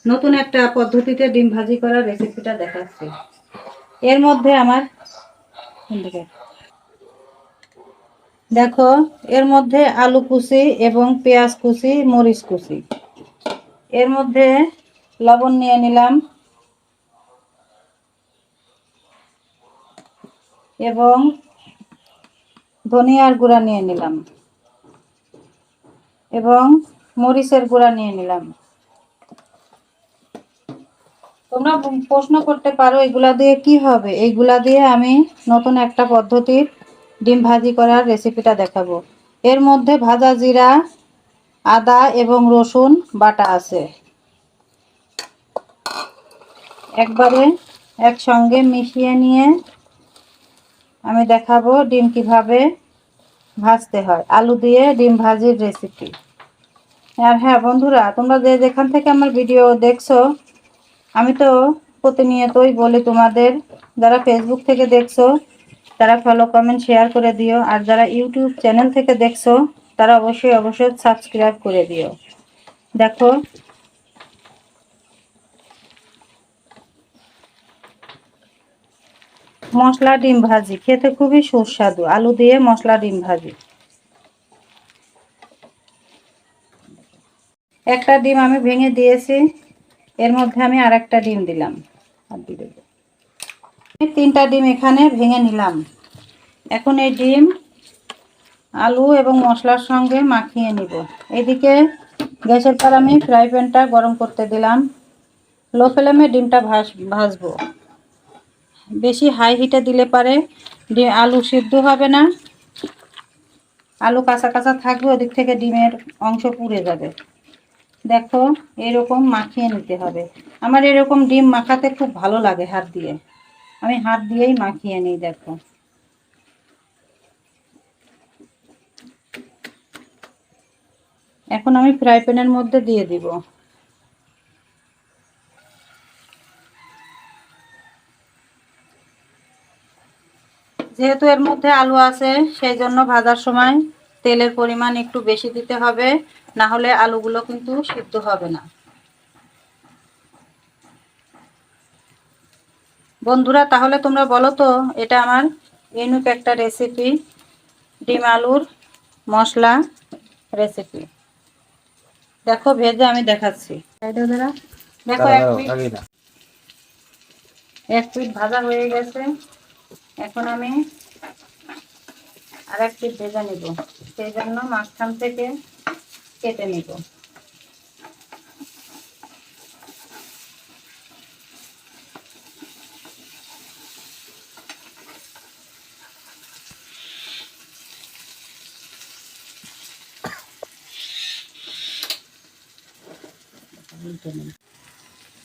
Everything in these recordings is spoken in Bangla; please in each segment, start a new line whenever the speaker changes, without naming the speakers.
নতুন একটা পদ্ধতিতে ডিম ভাজি করার রেসিপিটা দেখাচ্ছি। এর মধ্যে আমার দেখো, এর মধ্যে আলু কুচি এবং পেঁয়াজ কুচি, মরিচ কুচি, এর মধ্যে লবণ নিয়ে নিলাম এবং ধনিয়ার গুঁড়া নিয়ে নিলাম এবং মরিচের গুঁড়া নিয়ে নিলাম। তোমরা প্রশ্ন করতে পারো এগুলা দিয়ে কি হবে? এইগুলা দিয়ে আমি নতুন একটা পদ্ধতির ডিম ভাজি করার রেসিপিটা দেখাবো। এর মধ্যে ভাজা জিরা, আদা এবং রসুন বাটা আছে। একবারে একসঙ্গে মিশিয়ে নিয়ে আমি দেখাবো ডিম কিভাবে ভাজতে হয়। আলু দিয়ে ডিম ভাজির রেসিপি। আর হ্যাঁ বন্ধুরা, তোমরা যেখান থেকে আমার ভিডিও দেখছো, আমি তো প্রতিনিয়তই বলি তোমাদের, যারা ফেসবুক থেকে দেখছো তারা ফলো, কমেন্ট, শেয়ার করে দিও। আর যারা ইউটিউব চ্যানেল থেকে দেখছো তারা অবশ্যই সাবস্ক্রাইব করে দিও। দেখো, মশলা ডিম ভাজি খেতে খুবই সুস্বাদু। আলু দিয়ে মশলা ডিম ভাজি। একটা ডিম আমি ভেঙে দিয়েছি, এর মধ্যে আমি আর একটা ডিম দিলাম। আর দিয়ে দেবো। তিনটা ডিম এখানে ভেঙে নিলাম। এখন এই ডিম আলু এবং মশলার সঙ্গে মাখিয়ে নিব। এদিকে গ্যাসের পর আমি ফ্রাই প্যানটা গরম করতে দিলাম। লো ফ্লেমে ডিমটা ভাজবো। বেশি হাই হিটে দিলে পারে আলু সিদ্ধ হবে না, আলু কাঁচা কাঁচা থাকবে, ওদিক থেকে ডিমের অংশ পুড়ে যাবে। দেখো, এরকম মাখিয়ে নিতে হবে। আমার এরকম ডিম মাখাতে খুব ভালো লাগে হাত দিয়ে। আমি হাত দিয়েই মাখিয়ে নিই। দেখো, এখন আমি ফ্রাই প্যানের মধ্যে দিয়ে দিব। যেহেতু এর মধ্যে আলু আছে, সেই জন্য ভাজার সময় তেলের পরিমাণ একটু বেশি দিতে হবে, না হলে আলুগুলো কিন্তু সিদ্ধ হবে না। বন্ধুরা, তাহলে তোমরা বলো তো, এটা আমার ইউনিক একটা রেসিপি, ডিম আলুর মশলা রেসিপি। দেখো, ভেজে আমি দেখাচ্ছি। দেখো, এক পিঠ ভাজা হয়ে গেছে। এখন আমি আর এক পিঠ ভেজে নিব, সেই জন্য মাঝখান থেকে কেটে নিব।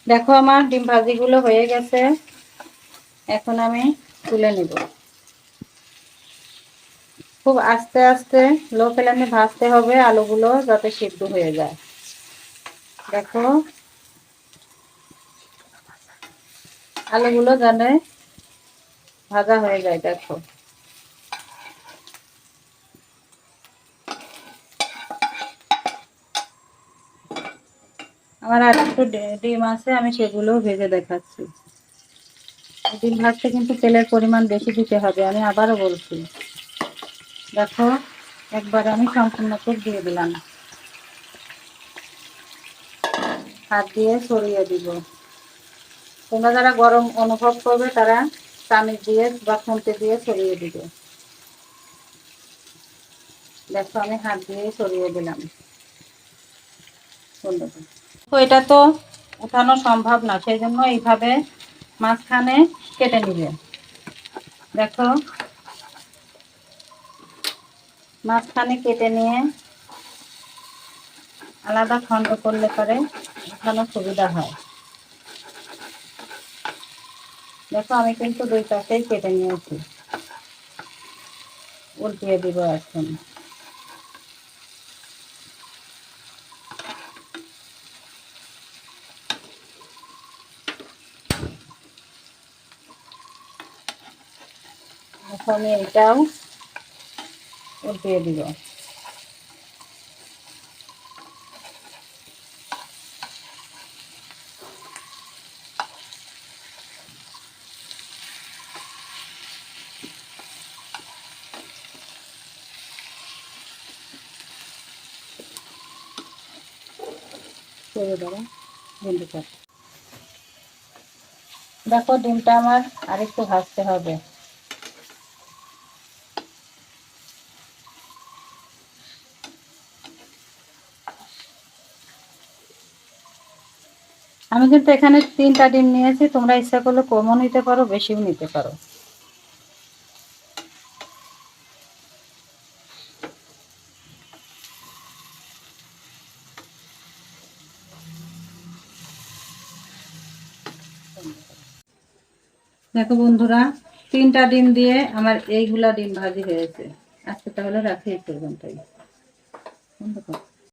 দেখো, আমার ডিম ভাজিগুলো হয়ে গেছে। এখন আমি তুলে নিব। খুব আস্তে আস্তে লো ফ্লেমে ভাজতে হবে আলুগুলো, যাতে সিদ্ধ হয়ে যায়। দেখো, আলুগুলো যেন ভাজা হয়ে যায়। দেখো, আমার আর একটু ডিম আছে, আমি সেগুলো ভেজে দেখাচ্ছি। ডিম ভাজতে কিন্তু তেলের পরিমাণ বেশি দিতে হবে, আমি আবারও বলছি। দেখো, একবার আমি সম্পূর্ণ তেল দিয়ে দিলাম। হাত দিয়ে ছড়িয়ে দিব। তোমরা যারা গরম অনুভব করবে তারা চামচ দিয়ে বা খুন্তি দিয়ে ছড়িয়ে দিবে। দেখো, আমি হাত দিয়ে ছড়িয়ে দিলাম। তো এটা তো উঠানো সম্ভব না, সেই জন্য এইভাবে মাঝখানে কেটে নিবে। দেখো, মাঝখানে কেটে নিয়ে আলাদা খণ্ড করলে পরে উঠানো সুবিধা হয়। দেখো, আমি কিন্তু দুই পাশেই কেটে নিয়েছি। উল্টিয়ে দিব এখন। এখন আমি এটাও উল্টিয়ে দিব। করে দেবো বন্ধু কর। দেখো ডিমটা আমার আরেকটু ভাজতে হবে। আমি কিন্তু এখানে 3টা ডিম নিয়েছি, তোমরা ইচ্ছা করলে কমও নিতে পারো, বেশিও নিতে পারো। দেখো বন্ধুরা, 3টা ডিম দিয়ে আমার এইগুলা ডিম ভাজি হয়েছে। আজকে তাহলে রাখি এই পর্যন্তই। বন্ধ করো।